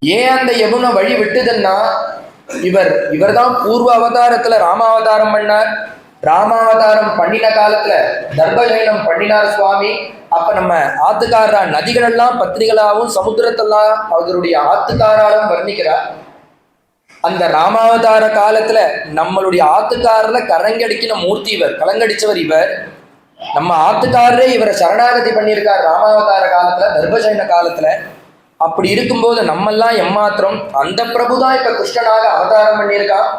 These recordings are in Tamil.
ஏன் அந்த யமுனை வழி விட்டுதுன்னா, இவர் தான் பூர்வ அவதாரத்துல ராமாவதாரம் பண்ணார். ராமாவதாரம் பண்ணின காலத்துல தர்பஜயனம் பண்ணினார் சுவாமி. அப்ப நம்ம ஆத்துக்காரா நதிகள் எல்லாம் பத்னிகளாகவும் சமுத்திரத்தெல்லாம் அவருடைய ஆத்துக்காராலும் வர்ணிக்கிறார். அந்த ராமாவதார காலத்துல நம்மளுடைய ஆத்துக்காரர்ல கரங்கடிக்கின மூர்த்தி இவர், கலங்கடிச்சவர் இவர். நம்ம ஆத்துக்காரரே இவரை சரணாகதி பண்ணியிருக்கார் ராமாவதார காலத்துல, தர்பஜயன காலத்துல. அப்படி இருக்கும்போது நம்மெல்லாம் எம்மாத்திரம், அந்த பிரபுதான் இப்ப கிருஷ்ணனாக அவதாரம் பண்ணியிருக்கான்.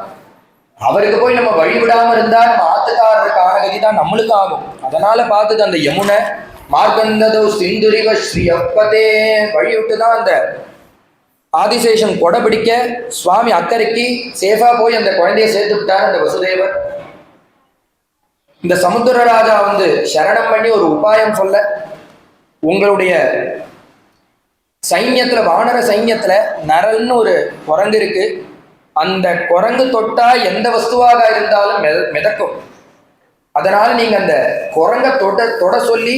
அவருக்கு போய் நம்ம வழிவிடாம இருந்தா நம்ம ஆத்துக்காரருக்கான கதி தான் நம்மளுக்கு ஆகும். அதனால பார்த்துட்டு அந்த யமுனை மார்கந்ததோ சிந்துரிவ ஸ்ரீ அப்பதே வழி விட்டுதான் அந்த ஆதிசேஷன் கொடை பிடிக்க சுவாமி அக்கறைக்கு சேஃபா போய் அந்த குழந்தைய சேர்த்து விட்டார் அந்த வசுதேவர். இந்த சமுத்திர ராஜா வந்து சரணம் பண்ணி ஒரு உபாயம் சொல்ல, உங்களுடைய சைன்யத்துல, வானர சைன்யத்துல நரல்னு ஒரு குரங்கு இருக்கு. அந்த குரங்கு தொட்டா எந்த வஸ்துவாக இருந்தாலும் மிதக்கும். அதனால நீங்க அந்த குரங்க தொட சொல்லி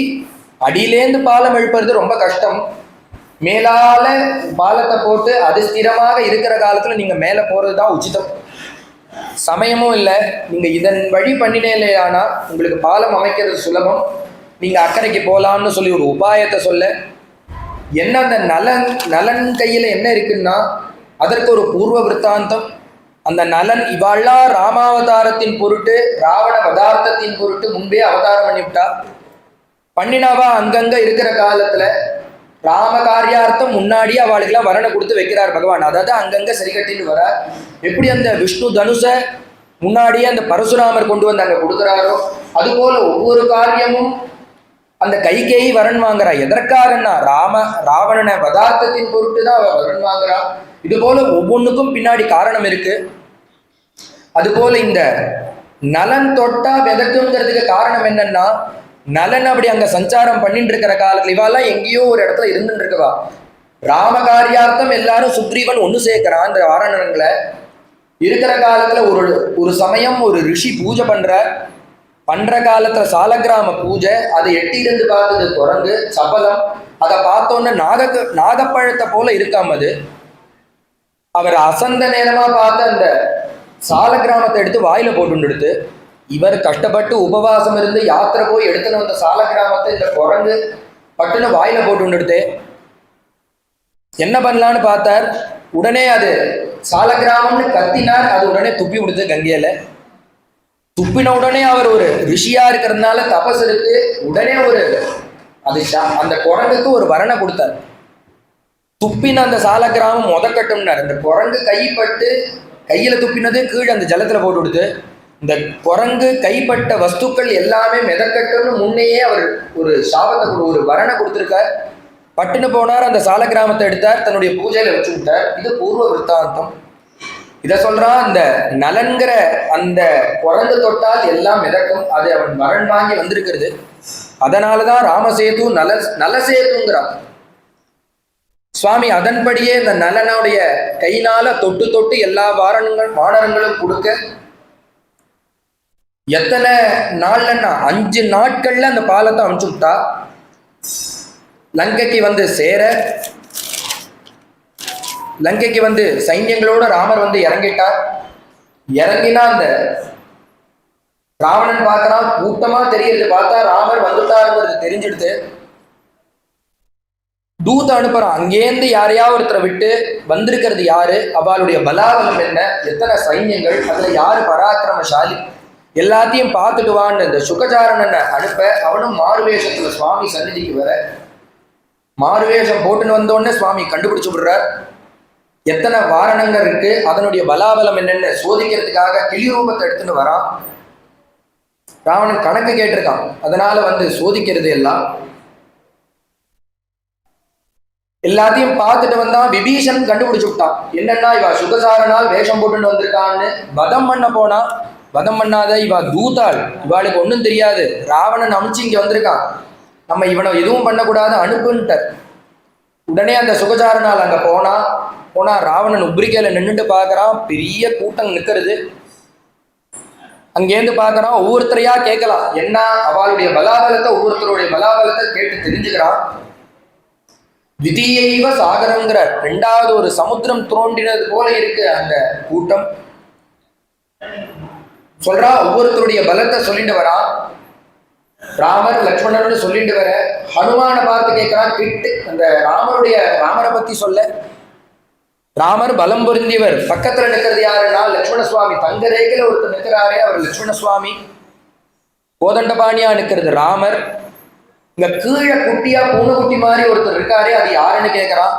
அடியிலேந்து பாலம் எழுப்புறது ரொம்ப கஷ்டம். மேலால பாலத்தை போட்டு அது ஸ்திரமாக இருக்கிற காலத்துல நீங்க மேல போறதுதான் உச்சிதம். சமயமும் இல்லை, நீங்க இதன் வழி பண்ணினேலையானா உங்களுக்கு பாலம் அமைக்கிறது சுலபம், நீங்க அக்கறைக்கு போலாம்னு சொல்லி ஒரு உபாயத்தை சொல்ல, என்ன அந்த நலன் கையில என்ன இருக்குன்னா அதற்கு ஒரு பூர்வ விற்த்தாந்தம். அந்த நலன் இவாளா ராமாவதாரத்தின் பொருட்டு, ராவண பதார்த்தத்தின் பொருட்டு முன்பே அவதாரம் பண்ணிவிட்டா. பண்ணினாவா அங்கங்க இருக்கிற காலத்துல ராம காரியார்த்தம் முன்னாடியே அவளுக்கெல்லாம் வரணை கொடுத்து வைக்கிறார் பகவான். அதாவது அங்கங்க சரி கட்டின்னு வரார். எப்படி அந்த விஷ்ணு தனுஷ முன்னாடியே அந்த பரசுராமர் கொண்டு வந்து அங்க கொடுக்குறாரோ, அதுபோல ஒவ்வொரு காரியமும் அந்த கைகேயி வரன் வாங்குறா. எதற்காரன்னா ராவணனை பதார்த்தத்தின் பொருட்டு தான் அவ வரன் வாங்குறா. இது போல ஒவ்வொன்றுக்கும் பின்னாடி காரணம் இருக்கு. அதுபோல இந்த நலன் தொட்டா விதக்குங்கிறதுக்கு காரணம் என்னன்னா, நலன் அப்படி அங்க சஞ்சாரம் பண்ணிட்டு இருக்கிற காலத்துல இவாலாம் எங்கேயோ ஒரு இடத்துல இருந்துட்டு இருக்கவா. ராம காரியார்த்தம் எல்லாரும் சுக்ரீவன் ஒண்ணு சேர்க்கிறான் இந்த வாரணங்களை. இருக்கிற காலத்துல ஒரு சமயம் ஒரு ரிஷி பூஜை பண்ற காலத்துல சாலக்கிராம பூஜை, அதை எட்டியிருந்து பார்த்தது குரங்கு சபலம். அதை பார்த்தோன்னு நாகப்பழத்தை போல இருக்காம அது. அவர் அசந்த நேரமா பார்த்து அந்த சாலக்கிராமத்தை எடுத்து வாயில போட்டு, இவர் கஷ்டப்பட்டு உபவாசம் இருந்து யாத்திரை போய் எடுத்துன்னு வந்த சாலக்கிராமத்தை இந்த குரங்கு பட்டுன்னு வாயில போட்டு என்ன பண்ணலான்னு பார்த்தார். உடனே அது சாலக்கிராமம்னு கத்தினார். அது உடனே துப்பி விடுது கங்கையில. துப்பின உடனே அவர் ஒரு ரிஷியா இருக்கிறதுனால தபஸ் இருக்கு. உடனே அந்த குரங்குக்கு ஒரு வரணை கொடுத்தார். துப்பின அந்த சாலக்கிராமம் முதக்கட்டும்னார். இந்த குரங்கு கைப்பட்டு கையில துப்பினது கீழே அந்த ஜலத்துல போட்டு விடுது. இந்த குரங்கு கைப்பட்ட வஸ்துக்கள் எல்லாமே மிதக்கட்டும்னு முன்னையே அவர் ஒரு சாபத்தை ஒரு வரணை கொடுத்திருக்கார். பட்டுன்னு போனார், அந்த சாலக்கிராமத்தை எடுத்தார், தன்னுடைய பூஜையில வச்சு விட்டார். இது பூர்வ விற்த்தாந்தம். இதை சொல்றான், அந்த நலன்கிற அந்த குரங்கு தொட்டால் எல்லாம் மிதக்கும். அது அவன் வரன் வாங்கி வந்திருக்கிறது. அதனாலதான் ராமசேது நலசேதுங்கிறான் சுவாமி. அதன்படியே இந்த நலனுடைய கையினால தொட்டு தொட்டு எல்லா வானரங்களும் கொடுக்க, எத்தனை நாள்லன்னா 5 நாட்கள்ல அந்த பாலத்தை அனுப்பிச்சு விட்டா. லங்கைக்கு வந்து சேர, லங்கைக்கு வந்து சைன்யங்களோட ராமர் வந்து இறங்கிட்டார். இறங்கினா அந்த ராவணன் பார்க்கறான், கூட்டமா தெரியுது. பார்த்தா ராமர் வந்துட்டாருங்கிறது தெரிஞ்சிடுது. தூத அனுப்புறான், அங்கேருந்து யாரையா ஒருத்தரை விட்டு வந்திருக்கிறது யாரு, அவளுடைய பலாபலம் என்ன, எத்தனை சைன்யங்கள், அதுல யாரு பராக்கிரமசாலி, எல்லாத்தையும் பார்த்துட்டு வான்னு இந்த சுகச்சாரணனை அனுப்ப, அவனும் மாறுவேஷத்துல சுவாமி சந்நிதிக்கு வர, மாறுவேஷம் போட்டுன்னு வந்தோடனே சுவாமி கண்டுபிடிச்சு விடுறார். எத்தனை வாரணங்கள் இருக்கு, அதனுடைய பலாபலம் என்னன்னு சோதிக்கிறதுக்காக கிளி ரூபத்தை எடுத்துன்னு வரான். ராவணன் கணக்கு கேட்டிருக்கான், அதனால வந்து சோதிக்கிறது எல்லாத்தையும் பார்த்துட்டு வந்தான். விபீஷன் கண்டுபிடிச்சு விட்டான், என்னன்னா இவ சுகசாரனால் வேஷம் போட்டுன்னு வந்திருக்கான்னு. வதம் பண்ண போனா, வதம் பண்ணாத, இவ தூதாள், இவாளுக்கு ஒன்றும் தெரியாது, ராவணன் அமிச்சு இங்க வந்திருக்கான், நம்ம இவனை எதுவும் பண்ணக்கூடாது, அனுப்புன்ட்டார். உடனே அந்த சுகசாரனால் அங்க போனா ராவணன் உப்ரிக்கையில நின்றுட்டு பார்க்கறான். பெரிய கூட்டம் நிற்கிறது. அங்கேருந்து பார்க்கறான், ஒவ்வொருத்தரையா கேட்கலாம், என்ன அவளுடைய பலாபலத்தை, ஒவ்வொருத்தருடைய பலாபலத்தை கேட்டு தெரிஞ்சுக்கிறான். விதியைவ சாகரங்கிறார். ரெண்டாவது ஒரு சமுத்திரம் தோன்றினது போல இருக்கு அந்த கூட்டம். சொல்றா, ஒவ்வொருத்தருடைய பலத்தை சொல்லிட்டு வரா. ராமர் லக்ஷ்மணன் சொல்லிட்டு வர, ஹனுமான பார்த்து கேட்கிறான் கிட்டு அந்த ராமரை பத்தி சொல்ல. ராமர் பலம் பொருந்தியவர். பக்கத்துல நிற்கிறது யாருன்னா லட்சுமண சுவாமி. தங்க ரேகையில ஒருத்தர் நிற்கிறாரே அவர் லட்சுமண சுவாமி. கோதண்டபாணியா நிற்கிறது ராமர். இங்க கீழே குட்டியா பூனைக்குட்டி மாதிரி ஒருத்தர் இருக்காரே அது யாருன்னு கேட்கிறான்.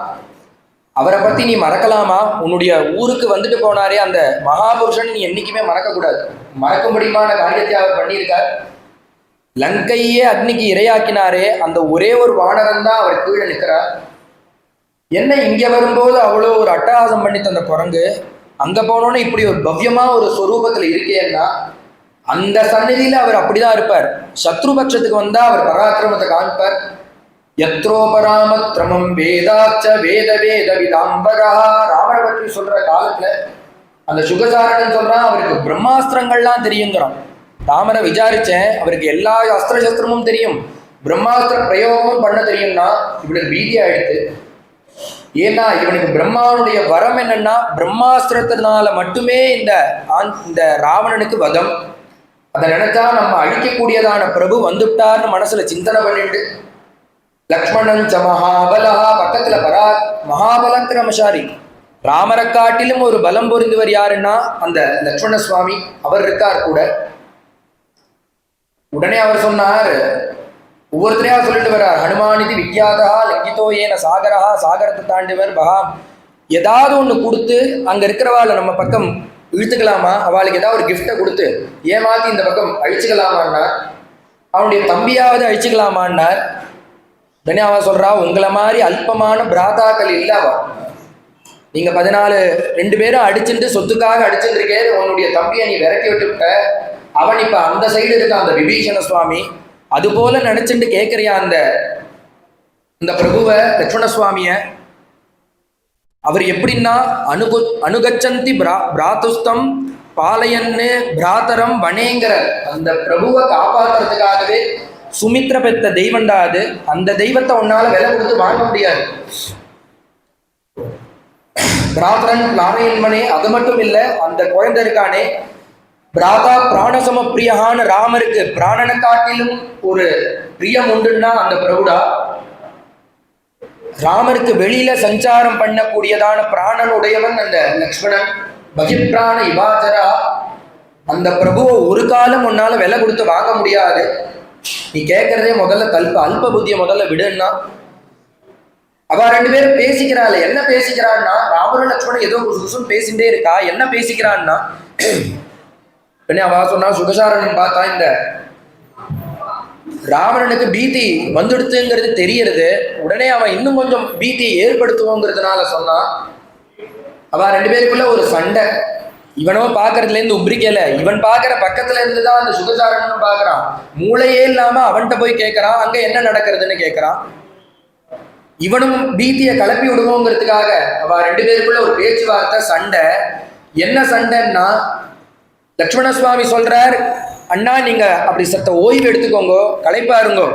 அவரை பத்தி நீ மறக்கலாமா? உன்னுடைய ஊருக்கு வந்துட்டு போனாரே அந்த மகாபுருஷன் நீ என்னைக்குமே மறக்க கூடாது. மறக்க முடியுமான காரியத்தை அவர் பண்ணியிருக்கார். லங்கையே அக்னிக்கு இரையாக்கினாரே அந்த ஒரே ஒரு வானரன் தான் அவர் கீழே நிற்கிறார். என்ன இங்க வரும்போது அவ்வளோ ஒரு அட்டகாசம் பண்ணி தந்த குரங்கு, அங்க போனோன்னு இப்படி ஒரு பவ்யமா ஒரு ஸ்வரூபத்துல இருக்கேன்னா அந்த சந்நிதியில அவர் அப்படிதான் இருப்பார். சத்ருபட்சத்துக்கு வந்தா அவர் பராக்கிரமத்தை காண்பார். யத்ரோபராமத்ரமம் வேதாச்ச வேத வேத விதாம்பரா. ராமரை பற்றி சொல்ற காலத்துல அந்த சுகசாரணன் சொல்றான் அவருக்கு பிரம்மாஸ்திரங்கள்லாம் தெரியுங்கிறான். ராமரை விசாரிச்சேன், அவருக்கு எல்லா அஸ்திர சஸ்திரமும் தெரியும், பிரம்மாஸ்திர பிரயோகமும் பண்ண தெரியும்னா இவனுக்கு பீதியா எடுத்து. ஏன்னா இவனுக்கு பிரம்மாவுடைய வரம் என்னன்னா பிரம்மாஸ்திரத்தினால மட்டுமே இந்த ராவணனுக்கு வதம். அதை நினைச்சா நம்ம அழிக்கக்கூடியதான பிரபு வந்துட்டார்னு மனசுல சிந்தனை பண்ணிட்டு லக்ஷ்மணன் ச மகாபலஹா பக்கத்துல மகாபலங்கிரமசாரி ராமரை காட்டிலும் ஒரு பலம் பொருந்தவர் யாருன்னா அந்த லக்ஷ்மண சுவாமி. அவர் இருக்கார் கூட. உடனே அவர் சொன்னார், ஒவ்வொருத்தரையா சொல்லிட்டு வர்றார். ஹனுமானிதி விக்யாதா லங்கிதோ ஏன சாகரஹா. சாகரத்தை தாண்டிவர் பகாம். ஏதாவது ஒன்று கொடுத்து அங்க இருக்கிறவாளை நம்ம பக்கம் இழுத்துக்கலாமா, அவளுக்கு ஏதாவது ஒரு கிஃப்டை கொடுத்து ஏமாத்தி இந்த பக்கம் அழிச்சுக்கலாமான்னார். அவனுடைய தம்பியாவது அழிச்சுக்கலாமான்னார். உடனே அவன் சொல்றா, உங்களை மாதிரி அல்பமான பிராதாக்கள் இல்லவா, நீங்க 14 2 பேரும் அடிச்சுட்டு சொத்துக்காக அடிச்சுருக்கே, உன்னுடைய தம்பியை நீ விரட்டி விட்டுவிட்ட. அவன் இப்ப அந்த சைடு இருக்க அந்த விபீஷண சுவாமி. அது போல நினைச்சுட்டு கேட்கிறியா அந்த பிரபுவை லட்சுமண சுவாமிய. அவர் எப்படின்னா அனுகச்சந்தி பிராத்துஸ்தம் பாலையன்னு பிராத்தரம் வனேங்கிற அந்த பிரபுவை காப்பாற்றுறதுக்காகவே சுமித்ர பெத்த தெய்வம்டா அது. அந்த தெய்வத்தை உன்னால விலை கொடுத்து வாங்க முடியாது. பிராத்தரன் நாராயண்மனே. அது மட்டும் இல்லை, அந்த குழந்தை இருக்கானே பிராதா பிராணசம பிரியகான ராமருக்கு பிராணனை காட்டிலும் ஒரு பிரியம் உண்டுன்னா அந்த பிரபுடா. ராமருக்கு வெளியில சஞ்சாரம் பண்ணக்கூடியதான பிராணன் உடையவன் அந்த லக்ஷ்மணன். பகிப்பிராண இவாச்சரா. அந்த பிரபுவை ஒரு காலம் உன்னால விலை கொடுத்து வாங்க முடியாது. நீ கேட்கறதே முதல்ல அல்ப புத்திய முதல்ல விடுன்னா. அவ 2 பேரும் பேசிக்கிறாள். என்ன பேசிக்கிறான்னா, ராமரும் லக்ஷ்மணன் ஏதோ குசுகுசுன்னு பேசிட்டே இருக்கா. என்ன பேசிக்கிறான்னா, அவ சொன்னா சுகசாரணன் பார்த்தா இந்த ராவணனுக்கு பீதி வந்துடுத்துங்கிறது தெரியறது. உடனே அவன் இன்னும் கொஞ்சம் பீதியை ஏற்படுத்துவோங்கிறதுனால சொன்னா. அவ 2 பேருக்குள்ள ஒரு சண்டை. இவனோ பாக்குறதுல இருந்து உப்ரிக்கல, இவன் பாக்குற பக்கத்துல இருந்துதான் அந்த சுகசாரணன் பாக்குறான். மூளையே இல்லாம அவன்கிட்ட போய் கேட்கறான், அங்க என்ன நடக்கிறதுன்னு கேட்கறான். இவனும் பீதியை கிளப்பி விடுவோங்கிறதுக்காக அவ 2 பேருக்குள்ள ஒரு பேச்சுவார்த்தை, சண்டை. என்ன சண்டைன்னா, லக்ஷ்மண சுவாமி சொல்றார், அண்ணா நீங்க அப்படி சத்த ஓய்வு எடுத்துக்கோங்க, களைப்பாருங்கோ,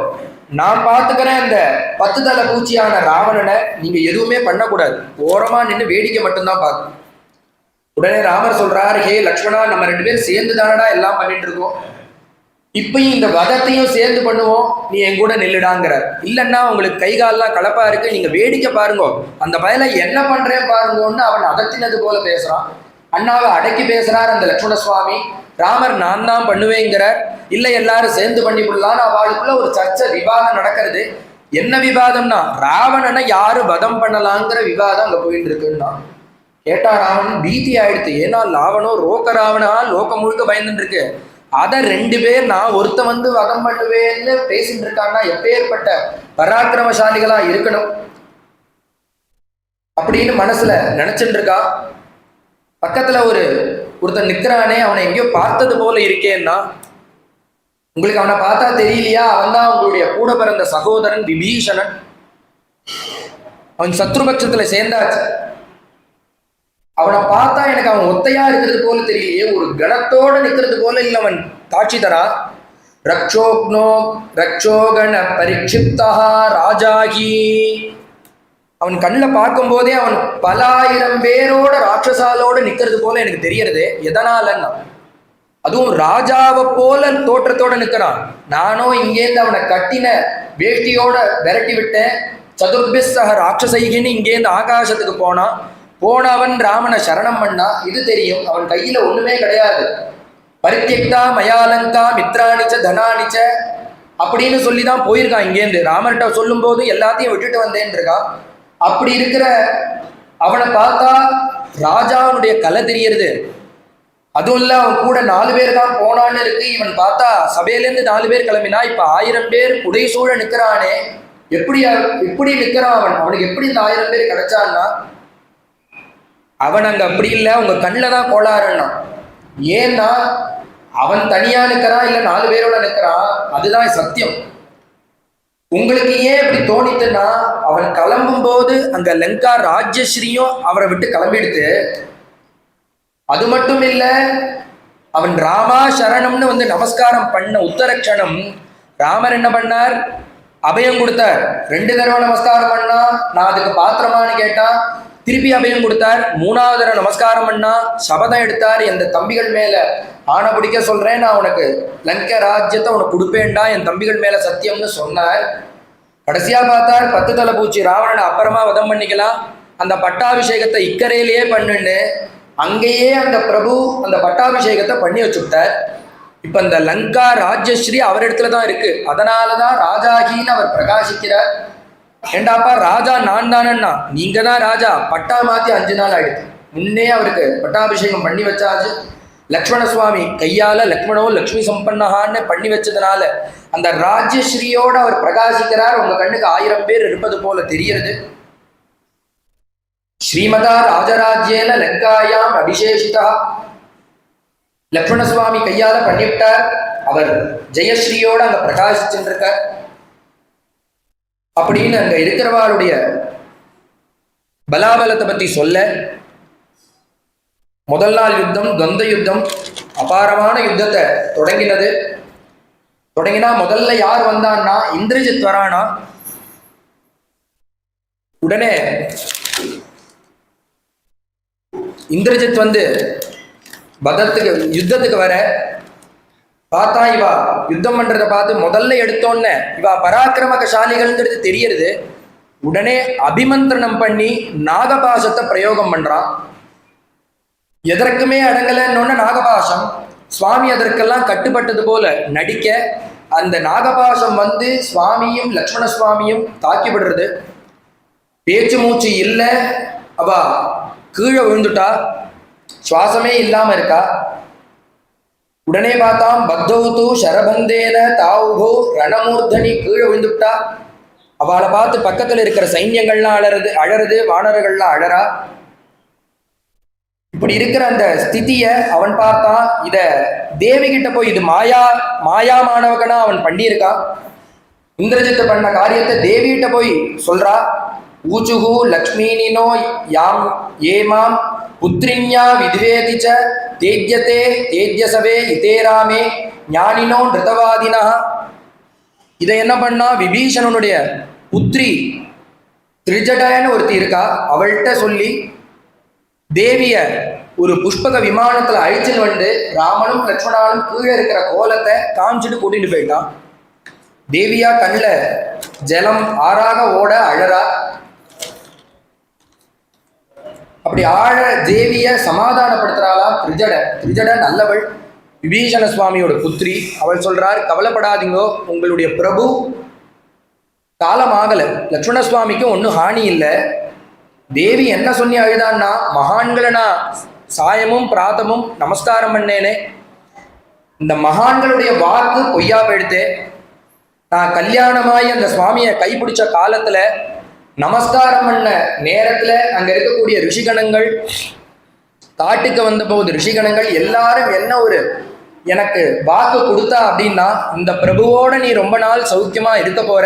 நான் பார்த்துக்கிறேன் அந்த 10 தலை பூச்சியான ராவணனை. நீங்க எதுவுமே பண்ணக்கூடாது, ஓரமா நின்று வேடிக்கை மட்டும்தான் பார்க்கணும். உடனே ராமர் சொல்றார், ஹே லக்ஷ்மணா, நம்ம 2 பேரும் சேர்ந்து தானடா எல்லாம் பண்ணிட்டு இருக்கோம், இப்பயும் இந்த வதத்தையும் சேர்ந்து பண்ணுவோம், நீ என் கூட நில்லுடாங்கிறார். இல்லைன்னா உங்களுக்கு கை காலெல்லாம் கலப்பா இருக்கு, நீங்க வேடிக்கை பாருங்கோ, அந்த பயல என்ன பண்றேன் பாருங்கன்னு அவன் அதத்தினது போல பேசுறான். அண்ணாவை அடக்கி பேசுறார் அந்த லக்ஷ்மண சுவாமி. ராமர் நான் தான் பண்ணுவேங்கிறார். இல்லை எல்லாரும் சேர்ந்து பண்ணி விடலான்னு அவளுக்குள்ள ஒரு சர்ச்சை விவாதம் நடக்கிறது. என்ன விவாதம்னா, ராவணனை யாரு வதம் பண்ணலாங்கிற விவாதம் அங்க போயிட்டு இருக்குன்னா. கேட்டா ராவணன் பீதி ஆயிடுத்து. ஏன்னா லாவணோ ரோக்க ராவணா லோகம் முழுக்க பயந்துட்டு இருக்கு. அதை 2 பேர் நான் ஒருத்த வந்து வதம் பண்ணுவேன்னு பேசிட்டு இருக்காங்கன்னா எப்பேற்பட்ட பராக்கிரமசாலிகளா இருக்கணும் அப்படின்னு மனசுல நினைச்சுட்டு இருக்கா. பக்கத்துல ஒருத்தன் நிக்கிறானே, அவனை எங்கேயோ பார்த்தது போல இருக்கேன்னா, உங்களுக்கு அவனை பார்த்தா தெரியலையா? அவன் தான் உங்களுடைய கூட பிறந்த சகோதரன் விபீஷணன். அவன் சத்ருபட்சத்துல சேர்ந்தாச்சு. அவனை பார்த்தா எனக்கு அவன் ஒத்தையா இருக்கிறது போல தெரியலையே, ஒரு கணத்தோட நிக்கிறது போல இல்லை அவன் காட்சி தரா. ரக்ஷோகண பரிக்ஷிப்தா ராஜாகி. அவன் கண்ணில் பார்க்கும் போதே அவன் பல ஆயிரம் பேரோட ராட்சசாலோட நிக்கிறது போல எனக்கு தெரியறது. எதனாலன்னா அதுவும் ராஜாவை போல தோற்றத்தோட நிற்கிறான். நானும் இங்கேருந்து அவனை கட்டின வேஷ்டியோட விரட்டி விட்டேன். சதுர்பிஸ்ஸக ராட்சசைகின்னு இங்கேருந்து ஆகாசத்துக்கு போனவன் ராமனை சரணம் பண்ணா. இது தெரியும், அவன் கையில ஒண்ணுமே கிடையாது. பரித்தியக்தா மயாலங்கா மித்ராணிச்ச தனானிச்ச அப்படின்னு சொல்லி தான் போயிருக்கான். இங்கேருந்து ராமர்கிட்ட சொல்லும் போது எல்லாத்தையும் விட்டுட்டு வந்தேன் இருக்கான். அப்படி இருக்கிற அவனை பார்த்தா ராஜாவுடைய கலை தெரியறது. அதுவும் இல்ல, அவன் கூட 4 பேர் தான் போனான்னு இருக்கு. இவன் பார்த்தா சபையிலேருந்து 4 பேர் கிளம்பினா, இப்ப 1000 பேர் புடைசூழ நிக்கிறானே. எப்படி நிக்கிறான் அவன்? அவனுக்கு எப்படி இந்த 1000 பேர் கிடைச்சான்னா, அவன் அங்க அப்படி இல்லை, உங்க கண்ணில் தான் கோளாறுன்னா. ஏன்னா அவன் தனியா நிற்கிறான், இல்லை 4 பேரோட நிற்கிறான். அதுதான் சத்தியம். உங்களுக்கு ஏன் இப்படி தோணித்துன்னா, அவன் கிளம்பும் போது அந்த லங்கா ராஜ்யஸ்ரீயும் அவரை விட்டு கிளம்பிடுத்து. அது மட்டும் இல்ல, அவன் ராமா சரணம்னு வந்து நமஸ்காரம் பண்ண உத்தரக்ஷணம் ராமர் என்ன பண்ணார்? அபயம் கொடுத்தார். 2 தடவை நமஸ்காரம் பண்ணா, நான் அதுக்கு பாத்திரமானு கேட்டா திருப்பி அபயம் கொடுத்தார். 3வது தடவை நமஸ்காரம் பண்ணா சபதம் எடுத்தார். எந்த தம்பிகள் மேல ஆணை பிடிக்க சொல்றேன், நான் உனக்கு லங்க ராஜ்யத்தை உனக்கு கொடுப்பேன்டா, என் தம்பிகள் மேல சத்தியம்னு சொன்னார். கடைசியா பார்த்தார் 10 தலை பூச்சி ராவணனை அப்புறமா வதம் பண்ணிக்கலாம், அந்த பட்டாபிஷேகத்தை இக்கரையிலேயே பண்ணுன்னு அங்கேயே அந்த பிரபு அந்த பட்டாபிஷேகத்தை பண்ணி வச்சுட்டார். இப்ப இந்த லங்கா ராஜ்யஸ்ரீ அவர் இடத்துல தான் இருக்கு. அதனாலதான் ராஜாகின்னு அவர் பிரகாசிக்கிறார். ஏண்டாப்பா ராஜா நான் தானேன்னா, நீங்க தான் ராஜா. பட்டா மாத்தி 5 நாள் ஆயிடுச்சு. முன்னே அவருக்கு பட்டாபிஷேகம் பண்ணி வச்சாச்சு. லக்ஷ்மண சுவாமி கையால லக்ஷ்மணோ லக்ஷ்மி சம்பன்னஹான்னு பண்ணி வச்சதுனால அந்த ராஜ்யஸ்ரீயோட அவர் பிரகாசிக்கிறார். உங்க கண்ணுக்கு 1000 பேர் இருப்பது போல தெரிகிறது. ஸ்ரீமதா ராஜராஜ்யேன லங்காயாம் அபிஷேஷிதா. லக்ஷ்மண சுவாமி கையால பண்ணிவிட்டார். அவர் ஜெயஸ்ரீயோட அங்க பிரகாசிச்சுருக்கார். அப்படின்னு அங்க இருக்கிறவாளுடைய பலாபலத்தை பத்தி சொல்ல, முதல் நாள் யுத்தம் துவந்த யுத்தம் அபாரமான யுத்தத்தை தொடங்கினா முதல்ல யார் வந்தான்னா இந்திரஜித் வரானா. உடனே இந்திரஜித் வந்து யுத்தத்துக்கு வர பார்த்தா இவா யுத்தம் பண்றதை பார்த்து முதல்ல எடுத்தோன்னு இவா பராக்கிரமசாலிகள்ங்கிறது தெரியறது. உடனே அபிமந்திரணம் பண்ணி நாகபாசத்தை பிரயோகம் பண்றான். எதற்குமே அடங்கலன்னு நாகபாசம். சுவாமி அதற்கெல்லாம் கட்டுப்பட்டது போல நடிக்க அந்த நாகபாசம் வந்து சுவாமியும் லக்ஷ்மண சுவாமியும் தாக்கிவிடுறது. பேச்சு மூச்சு இல்லை, அவ கீழே விழுந்துட்டா, சுவாசமே இல்லாம இருக்கா. உடனே பார்த்தாம் பத்தௌது சரபந்தேன தாவுகோ ரணமூர்தனி கீழே விழுந்துட்டா. அவளை பார்த்து பக்கத்துல இருக்கிற சைன்யங்கள்லாம் அழறது, வானர்கள்லாம் அழறா. இப்படி இருக்கிற அந்த ஸ்திதிய அவன் பார்த்தான். இத தேவி கிட்ட போய், இது மாயா மாணவகனா அவன் பண்ணியிருக்கான். இந்திரஜித் பண்ண காரியத்தை தேவி கிட்ட போய் சொல்றா. ஊச்சுகு லக்ஷ்மீனினோ யாம் ஏமாம் புத்ரின்யா வித்வேதிச்ச தேஜ்யதே தேஜ்யசவே இதேராமே ஞானினோ நிருதவாதினா. இதை என்ன பண்ணா, விபீஷணனுடைய புத்ரி திரிஜடன்னு ஒருத்தி இருக்கா, அவள்கிட்ட சொல்லி தேவிய ஒரு புஷ்பக விமானத்துல அழிச்சுன்னு வந்து ராமனும் லக்ஷ்மணாலும் கீழே இருக்கிற கோலத்தை காமிச்சுட்டு கூட்டிட்டு போயிட்டான். தேவியா கண்ணில் ஜலம் ஆறாக ஓட அழறா. அப்படி தேவிய சமாதானப்படுத்துறாளா திரிஜட நல்லவள், விபீஷண சுவாமியோட புத்திரி. அவள் சொல்றார், கவலைப்படாதீங்கோ, உங்களுடைய பிரபு காலமாகல, லக்ஷ்மண சுவாமிக்கும் ஒன்றும் ஹானி இல்லை. தேவி என்ன சொல்லி அழுதான்னா, மகான்களை நான் சாயமும் பிராத்தமும் நமஸ்காரம் பண்ணேனே, இந்த மகான்களுடைய வாக்கு பொய்யா போயிடுத்து. நான் கல்யாணமாய் அந்த சுவாமியை கைப்பிடிச்ச காலத்துல நமஸ்காரம் பண்ண நேரத்துல அங்க இருக்கக்கூடிய ரிஷிகணங்கள், காட்டுக்கு வந்த போது ரிஷிகணங்கள் எல்லாரும் என்ன ஒரு எனக்கு வாக்கு கொடுத்தா அப்படின்னா, இந்த பிரபுவோட நீ ரொம்ப நாள் சௌக்கியமா இருக்க போற,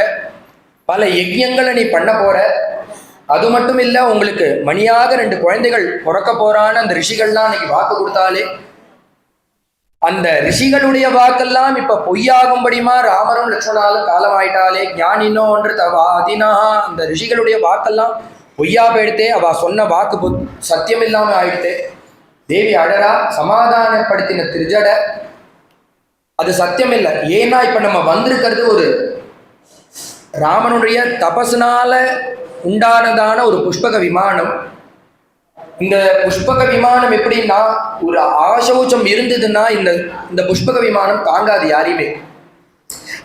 பல யஜ்யங்களை நீ பண்ண போற, அது மட்டும் இல்ல உங்களுக்கு மணியாக 2 குழந்தைகள் பிறக்க போறான்னு அந்த ரிஷிகள்லாம் அன்னைக்கு வாக்கு கொடுத்தாலே, அந்த ரிஷிகளுடைய வாக்கெல்லாம் இப்ப பொய்யாகும்படியுமா ராமரும் லக்ஷ்மணாலும் காலமாயிட்டாலே, ஞானினோ ஒன்று தவ அதினா, அந்த ரிஷிகளுடைய வாக்கெல்லாம் பொய்யா போயிடுத்தே, அவ சொன்ன வாக்கு சத்தியம் இல்லாம ஆயிடுத்தே. தேவி அழறா, சமாதானப்படுத்தின திருஜட அது சத்தியம் இல்லை. ஏன்னா இப்ப நம்ம வந்திருக்கிறது ஒரு ராமனுடைய தபசுனால உண்டானதான ஒரு புஷ்பக விமானம். இந்த புஷ்பக விமானம் எப்படின்னா, ஒரு ஆசௌச்சம் இருந்ததுன்னா இந்த இந்த புஷ்பக விமானம் தாங்காது யாரையுமே.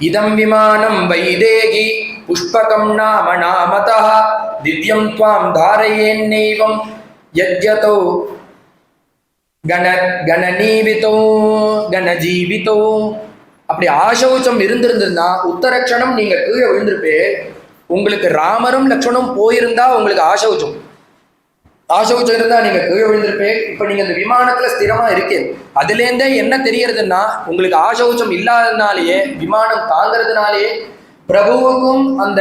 இதம் விமானம் வைதேகி புஷ்பகம் நாம நாமதா திவ்யம் துவாம் தாரயேன்னைவம் யஜ்யதோ கணநீவிதோ கணஜீவிதோ. அப்படி ஆசௌச்சம் இருந்திருந்ததுன்னா உத்தரக்ஷணம் நீங்க கீழே விழுந்திருப்பே. உங்களுக்கு ராமரும் லக்ஷ்மணும் போயிருந்தா உங்களுக்கு ஆசௌச்சம் இருந்தா நீங்க கீழே விழுந்திருப்பே. இப்ப நீங்க இந்த விமானத்துல ஸ்திரமா இருக்கீங்க. அதுலேருந்தே என்ன தெரியறதுன்னா, உங்களுக்கு ஆசௌச்சம் இல்லாததுனாலேயே, விமானம் தாங்கிறதுனாலேயே பிரபுவுக்கும் அந்த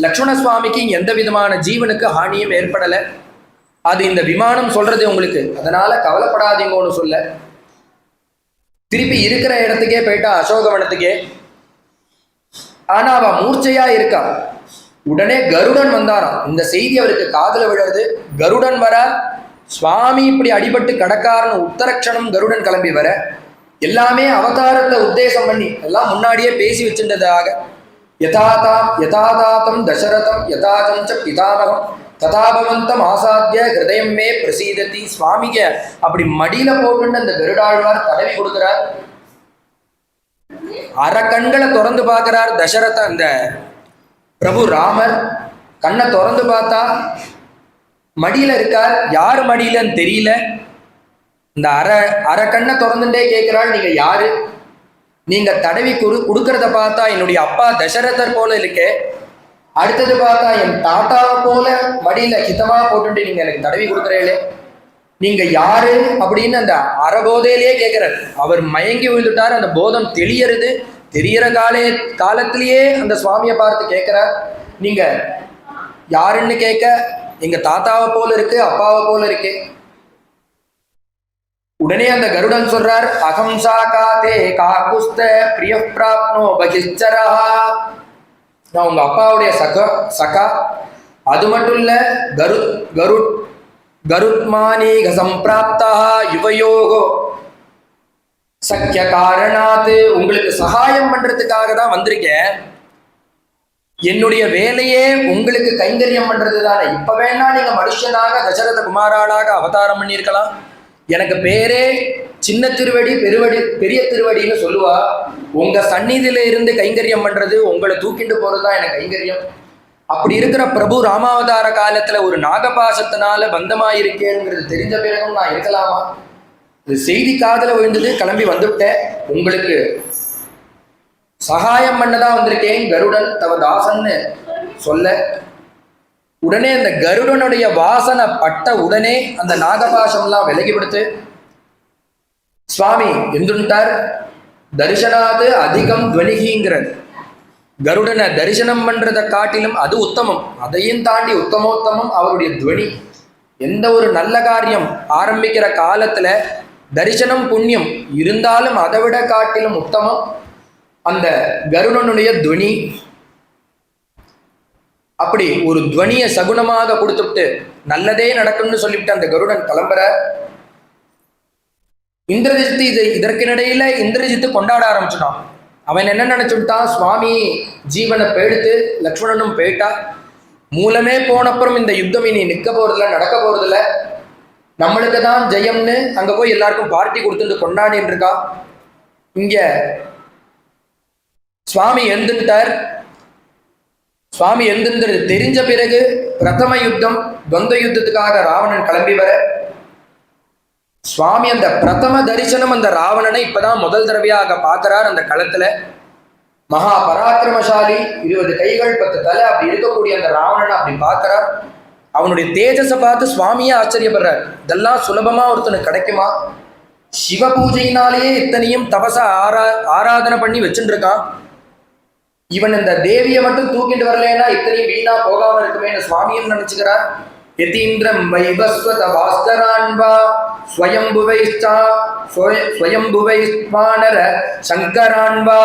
லக்ஷ்மண சுவாமிக்கும் எந்த விதமான ஜீவனுக்கு ஹானியும் ஏற்படலை. அது இந்த விமானம் சொல்றது உங்களுக்கு. அதனால கவலைப்படாதீங்கன்னு சொல்ல திருப்பி இருக்கிற இடத்துக்கே போயிட்டா, அசோகவனத்துக்கே. ஆனா அவ மூர்ச்சையா இருக்கா. உடனே கருடன் வந்தாராம். இந்த செய்தி அவருக்கு காதல விழுறது. கருடன் வர, சுவாமி இப்படி அடிபட்டு கடக்காரன்னு உத்தரக்ஷணம் கருடன் கிளம்பி வர, எல்லாமே அவதாரத்தை உத்தேசம் பண்ணி எல்லாம் முன்னாடியே பேசி வச்சுட்டதாக. யதாதாத்தம் தசரதம் யதாதம் ச பிதாமகம் ததாபவந்தம் ஆசாத்திய ஹிருதயம் மே பிரசீதத்தி. சுவாமிக அப்படி மடியில போட்டு அந்த கருடாழ்வார் தடவி கொடுக்கிறார். கண்களை திறந்து பார்க்கிறார் தசரத. அந்த பிரபு ராமர் கண்ணை திறந்து பார்த்தா மடியில இருக்கார். யாரு மடியிலன்னு தெரியல. இந்த கண்ணை திறந்துட்டே கேட்கிறாள், நீங்க யாரு? நீங்க தடவி கொடுக்கறத பார்த்தா என்னுடைய அப்பா தசரதர் போல இருக்கே. அடுத்தது பார்த்தா என் தாத்தாவை போல மடியில ஹிதமா போட்டுட்டு நீங்க எனக்கு தடவி கொடுக்குறீங்களே, நீங்க யாரு அப்படின்னு அந்த அறபோதையிலேயே கேட்கிறார். அவர் மயங்கி விழுந்துட்டார். அந்த போதம் தெரியறது. தெரியற காலத்திலேயே அந்த சுவாமியை பார்த்து கேட்கிறார், நீங்க யாருன்னு கேட்க, எங்க தாத்தாவை போல இருக்கு, அப்பாவை போல இருக்கு. உடனே அந்த கருடன் சொல்றார், அகம்சா காத்தே காக்குஸ்த பிரிய பிராப்னோ பகிச்சரஹா. நான் உங்க அப்பாவுடைய சகா. அது மட்டும் இல்ல, கருத்மானீக சம்பிராப்தா யுவயோகோ சக்கிய காரணாத்து. உங்களுக்கு சகாயம் பண்றதுக்காக தான் வந்திருக்கேன். என்னுடைய வேலையே உங்களுக்கு கைங்கரியம் பண்றது தானே. இப்ப வேணா நீங்க மனுஷனாக தசரத குமாராளாக அவதாரம் பண்ணியிருக்கலாம். எனக்கு பேரே சின்ன திருவடி பெரிய திருவடின்னு சொல்லுவா. உங்க சந்நிதியில இருந்து கைங்கரியம் பண்றது, உங்களை தூக்கிட்டு போறதுதான் எனக்கு கைங்கரியம். அப்படி இருக்கிற பிரபு ராமாவதார காலத்துல ஒரு நாகபாசத்தினால பந்தமாயிருக்கேங்கிறது தெரிஞ்ச பிறகும் நான் இருக்கலாமா? இது செய்தி காதல விழுந்தது, கிளம்பி வந்துவிட்டேன். உங்களுக்கு சகாயம் பண்ணதான் வந்திருக்கேன் கருடன் தவ தாசன்னு சொல்ல, உடனே அந்த கருடனுடைய வாசனை பட்ட உடனே அந்த நாகபாசம்லாம் விலகி விடுத்து சுவாமி எந்துட்டார். தரிசனாது அதிகம் துவனிகிங்கிறது. கருடனை தரிசனம் பண்றதை காட்டிலும் அது உத்தமம். அதையும் தாண்டி உத்தமோத்தமம் அவருடைய துவனி. எந்த ஒரு நல்ல காரியம் ஆரம்பிக்கிற காலத்துல தரிசனம் புண்ணியம் இருந்தாலும் அதை விட காட்டிலும் உத்தமம் அந்த கருடனுடைய துவனி. அப்படி ஒரு துவனியை சகுனமாக கொடுத்துட்டு நல்லதே நடக்கும்னு சொல்லிவிட்டு அந்த கருடன் கிளம்புற. இந்திரஜித்து இதற்கிடையில இந்திரஜித்து கொண்டாட ஆரம்பிச்சுட்டான். அவன் என்ன நினைச்சுட்டான், சுவாமி ஜீவனை போயிடுத்து, லக்ஷ்மணனும் போயிட்டா, மூலமே போனப்புறம் இந்த யுத்தம் இனி நிற்க போறதில்ல, நடக்க போறதில்ல, நம்மளுக்கு தான் ஜெயம்னு அங்க போய் எல்லாருக்கும் பார்ட்டி கொடுத்துட்டு கொண்டாடின்னு இருக்கா. இங்க சுவாமி எழுந்துட்டார். சுவாமி எழுந்துன்றது தெரிஞ்ச பிறகு பிரதம யுத்தம் துவந்த யுத்தத்துக்காக ராவணன் கிளம்பி வர, சுவாமி அந்த பிரதம தரிசனம் அந்த ராவணனை இப்பதான் முதல் தடவையாக பார்க்கிறார். அந்த களத்துல மகா பராக்கிரமசாலி, 20 கைகள் 10 தலை அப்படி இருக்கக்கூடிய அந்த ராவணனை அப்படி பார்க்கிறார். அவனுடைய தேஜஸை பார்த்து சுவாமியே ஆச்சரியப்படுறார். இதெல்லாம் சுலபமா ஒருத்தனுக்கு கிடைக்குமா? சிவ பூஜையினாலேயே இத்தனையும் தபச ஆராதனை பண்ணி வச்சுட்டு இருக்கான். இவன் இந்த தேவியை மட்டும் தூக்கிட்டு வரலன்னா இத்தனையும் வீணா போகாம இருக்குமே சுவாமியும் நினைச்சுக்கிறார். யதீந்திரம் வைவஸ்வத பாஸ்கரான்வா ஸ்வயம்புவைஸ்வானர சங்கரான்வா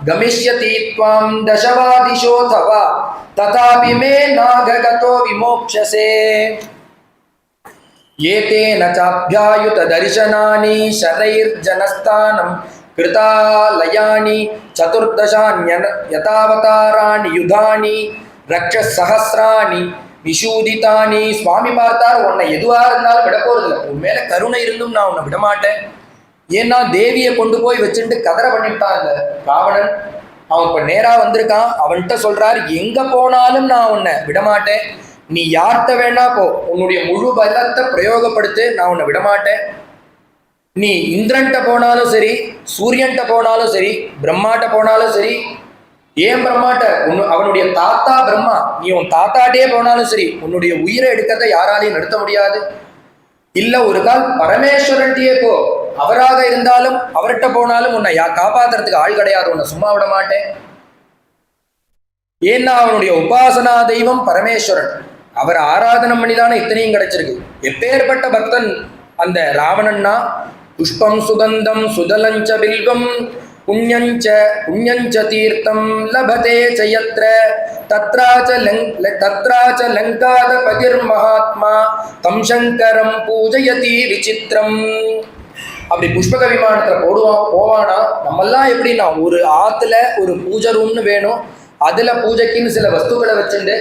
கமிஷ்யதி த்வாம் தசவாதிஷோதவா ததாபி மே நாககதோ விமோக்ஷசே. ஏதேன சாப்யாயுத தரிசனானி ஷரைர்ஜனஸ்தானம் கிருதாலயானி சதுர்தசான்யதாவதாராணி யுதானி ரக்ஷசஹஸ்ராணி விஷூதிதானி. சுவாமி பார்த்தார், உன்னை எதுவா இருந்தாலும் விட போறதில்லை, உன் மேல கருணை இருந்தும் நான் உன்னை விடமாட்டேன். ஏன்னா தேவியை கொண்டு போய் வச்சுட்டு கதற பண்ணிட்டான் இந்த ராவணன். அவன் இப்ப நேரா வந்திருக்கான், அவன்கிட்ட சொல்றார், எங்க போனாலும் நான் உன்னை விடமாட்டேன், நீ யார்கிட்ட வேணா போ, உன்னுடைய முழு பலத்தை பிரயோகப்படுத்து, நான் உன்னை விடமாட்டேன். நீ இந்திரன்ட்ட போனாலும் சரி, சூரியன்ட்ட போனாலும் சரி, பிரம்மாட்ட போனாலும் சரி. ஏன் பிரம்மாட்ட? அவனுடைய தாத்தா பிரம்மா, நீ உன் தாத்தாட்டே போனாலும் சரி, உன்னுடைய உயிரை எடுக்கிறத யாராலையும் நிறுத்த முடியாது. இல்ல ஒரு கால் பரமேஸ்வரன்ட்டே போ, அவராக இருந்தாலும் அவர்கிட்ட போனாலும் உன்னை காப்பாத்துறதுக்கு ஆள் கிடையாது, உன்னை சும்மா விட மாட்டேன். ஏன்னா அவனுடைய உபாசனா தெய்வம் பரமேஸ்வரன், அவர் ஆராதனம் பண்ணிதானே இத்தனையும் கிடைச்சிருக்கு. எப்பேற்பட்ட பக்தன் அந்த ராவணன்னா. புஷ்பம் சுகந்தம் சுதலஞ்ச பில்வம் புண்யஞ்ச தீர்த்தம் லபதே சயத்ர தத்ராச்ச லங்காத பதிர் மகாத்மா தம் சங்கரம் பூஜயதி விசித்திரம். அப்படி புஷ்பக விமானத்துல போவானா. நம்மெல்லாம் எப்படின்னா ஒரு ஆத்துல ஒரு பூஜை ரூம்னு வேணும், அதுல பூஜைக்குன்னு சில வஸ்துக்களை வச்சுட்டு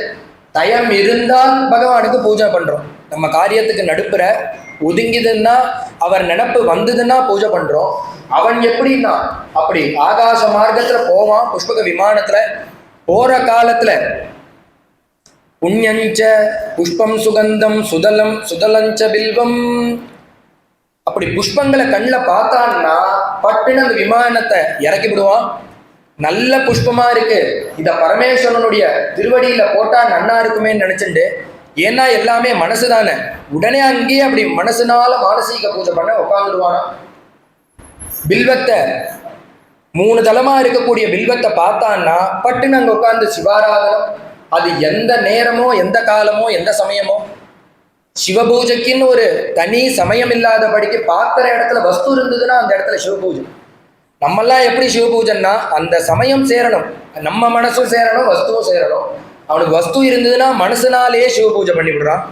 தயம் இருந்தால் பகவானுக்கு பூஜை பண்றோம். நம்ம காரியத்துக்கு நடுப்புற ஒதுங்கிதுன்னா, அவர் நினப்பு வந்ததுன்னா பூஜை பண்றோம். அவன் எப்படின்னா அப்படி ஆகாச மார்க்கத்துல போவான். புஷ்பக விமானத்துல போற காலத்துல புண்யஞ்ச புஷ்பம் சுகந்தம் சுதலஞ்ச பில்வம். அப்படி புஷ்பங்களை கண்ணில் பார்த்தான்னா பட்டுன்னு அந்த விமானத்தை இறக்கி விடுவான். நல்ல புஷ்பமா இருக்கு, இத பரமேஸ்வரனுடைய திருவடியில போட்டா நன்னா இருக்குமே நினைச்சுண்டு, ஏன்னா எல்லாமே மனசு தானே, உடனே அங்கேயே அப்படி மனசுனால மானசீக பூஜை பண்ண உட்காந்துடுவானா. பில்வத்தை 3 தலமா இருக்கக்கூடிய பில்வத்தை பார்த்தான்னா பட்டுன்னு அங்க உட்காந்து சிவாராதனம். அது எந்த நேரமோ எந்த காலமோ எந்த சமயமோ, சிவபூஜைக்குன்னு ஒரு தனி சமயம் இல்லாதபடிக்கு பார்க்குற இடத்துல வஸ்து இருந்ததுன்னா அந்த இடத்துல சிவபூஜை. நம்மெல்லாம் எப்படி சிவபூஜைன்னா அந்த சமயம் சேரணும், நம்ம மனசும் சேரணும் வஸ்துவும் சேரணும். அவனுக்கு வஸ்து இருந்ததுன்னா மனசுனாலேயே சிவபூஜை பண்ணி விடுறான்.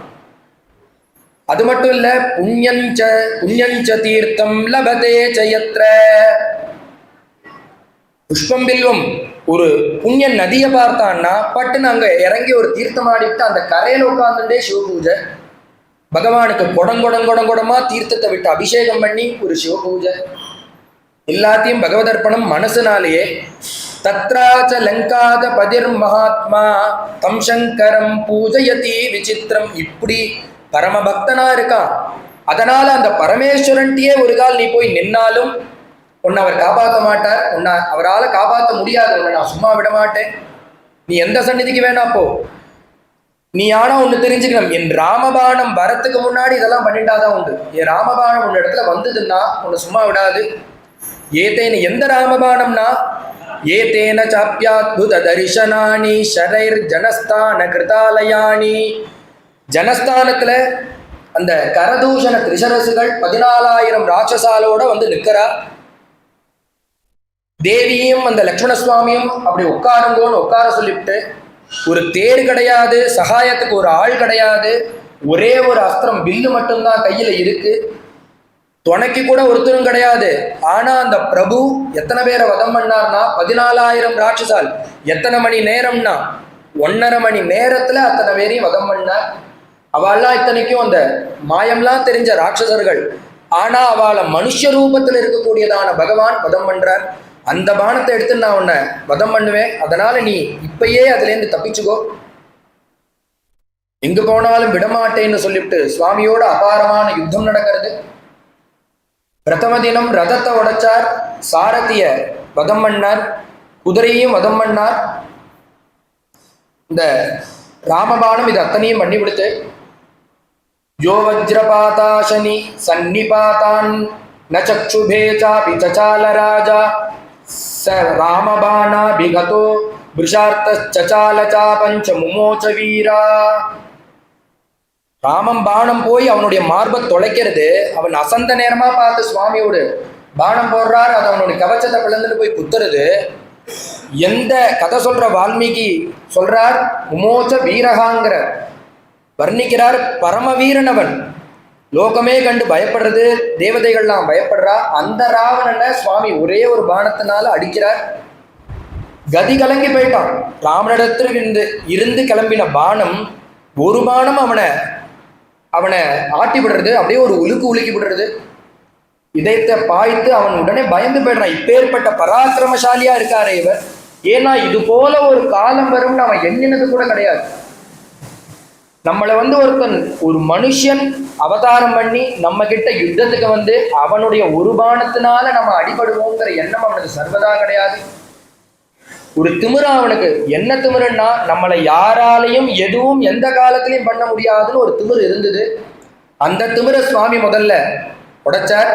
அது மட்டும் இல்ல, புண்யஞ்ச தீர்த்தம் லபதே சயத்ர. புஷ்பம் பில்வம் ஒரு புண்ணிய நதியை பார்த்தான்னா பட்டுன்னு அங்க இறங்கி ஒரு தீர்த்தம் ஆடிவிட்டு அந்த கரையில உட்கார்ந்துட்டே சிவபூஜை. பகவானுக்கு குடங்குடமா தீர்த்தத்தை விட்டு அபிஷேகம் பண்ணி ஒரு சிவபூஜை. எல்லாத்தையும் பகவதர்ப்பணம் மனசுனாலேயே. தத்ராச்ச லங்காத பதிர் மகாத்மா தம் சங்கரம் பூஜயதி விசித்திரம். இப்படி பரம பக்தனா இருக்கான். அதனால அந்த பரமேஸ்வரன்ட்டியே ஒரு கால் நீ போய் நின்னாலும் உன்னை அவர் காப்பாற்ற மாட்டார், உன்னை அவரால் காப்பாற்ற முடியாது, உன்னை நான் சும்மா விட மாட்டேன். நீ எந்த சந்நிதிக்கு வேணா போ. நீ ஆனா ஒன்று தெரிஞ்சுக்கணும், என் ராமபாணம் வரத்துக்கு முன்னாடி இதெல்லாம் பண்ணிட்டாதான் உண்டு. என் ராமபாணம் உன் இடத்துல வந்ததுன்னா உன்னை சும்மா விடாது. ஏதேன எந்த ராமபாணம்னா ஏதேன சாப்யாத்புத தரிசனானி ஷரைர் ஜனஸ்தான கிருதாலயானி. ஜனஸ்தானத்துல அந்த கரதூஷண திரிசரசுகள் 14,000 ராட்சசாலோட வந்து நிற்கிறா. தேவியும் அந்த லக்ஷ்மண சுவாமியும் அப்படி உட்காருங்கோன்னு உட்கார சொல்லிவிட்டு, ஒரு தேர் கிடையாது, சகாயத்துக்கு ஒரு ஆள் கிடையாது, ஒரே ஒரு அஸ்திரம் வில்லு மட்டும்தான் கையில இருக்கு, துணைக்கு கூட ஒருத்தரும் கிடையாது. ஆனா அந்த பிரபு எத்தனை பேரை வதம் பண்ணார்னா 14,000 ராட்சசால். எத்தனை மணி நேரம்னா 1.5 மணி நேரத்துல அத்தனை பேரையும் வதம் பண்ணார். அவள்லாம் இத்தனைக்கும் அந்த மாயம்லாம் தெரிஞ்ச ராட்சசர்கள். ஆனா அவளை மனுஷ ரூபத்தில் இருக்கக்கூடியதான பகவான் வதம் பண்றார். அந்த பானத்தை எடுத்து நான் உன்னை வதம் பண்ணுவேன், அதனால நீ இப்பயே அதுலேருந்து தப்பிச்சுக்கோ, எங்கு போனாலும் விடமாட்டேன்னு சொல்லிவிட்டு சுவாமியோட அபாரமான யுத்தம் நடக்கிறது. பிரதம தினம் ரதத்தை உடைச்சார், சாரதிய வதம் பண்ணார், குதிரையும் வதம் பண்ணார். இந்த ராமபானம் இது அத்தனையும் பண்ணி விடுத்து. யோ வஜ்ரபாதாசனி சன்னிபாதான் ந சக்ஷுபே சாபி சசால ராஜா ச ராமபானாபிகதோ பிருஷார்த்த சசால சாபஞ்ச முமோச்ச வீரா. ராமன் பானம் போய் அவனுடைய மார்பை தொலைக்கிறது, அவன் அசந்த நேரமா பார்த்து சுவாமியோடு பானம் போடுறார், அது அவனுடைய கவச்சத்தை பிளந்துட்டு போய் குத்துறது. எந்த கதை சொல்ற வால்மீகி சொல்றார், உமோச்ச வீரகாங்கிற வர்ணிக்கிறார். பரமவீரன் அவன், லோகமே கண்டு பயப்படுறது, தேவதைகள்லாம் பயப்படுறா. அந்த ராவணனை சுவாமி ஒரே ஒரு பானத்தினால அடிக்கிறார். கதி கலங்கி போயிட்டான். ராமனிடத்தில் இருந்து கிளம்பின பானம், ஒரு பானம் அவனை ஆட்டி விடுறது, அப்படியே ஒரு உலுக்கி விடுறது. இதயத்தை பாய்த்து அவன் உடனே பயந்து போயிடுறான். இப்பேற்பட்ட பராக்கிரமசாலியா இருக்காரே இவர். ஏன்னா இது போல ஒரு காலம் வரும்னு அவன் எண்ணினது கூட கிடையாது. நம்மளை ஒருத்தன் ஒரு மனுஷன் அவதாரம் பண்ணி நம்ம கிட்ட யுத்தத்துக்கு அவனுடைய ஒரு பானத்தினால நம்ம அடிபடுவோங்கிற எண்ணம் அவனுக்கு சர்வதா கிடையாது. ஒரு திமிரு அவனுக்கு. என்ன திமிருன்னா, நம்மளை யாராலையும் எதுவும் எந்த காலத்திலையும் பண்ண முடியாதுன்னு ஒரு திமிரு இருந்தது. அந்த திமிரை சுவாமி முதல்ல உடைச்சார்.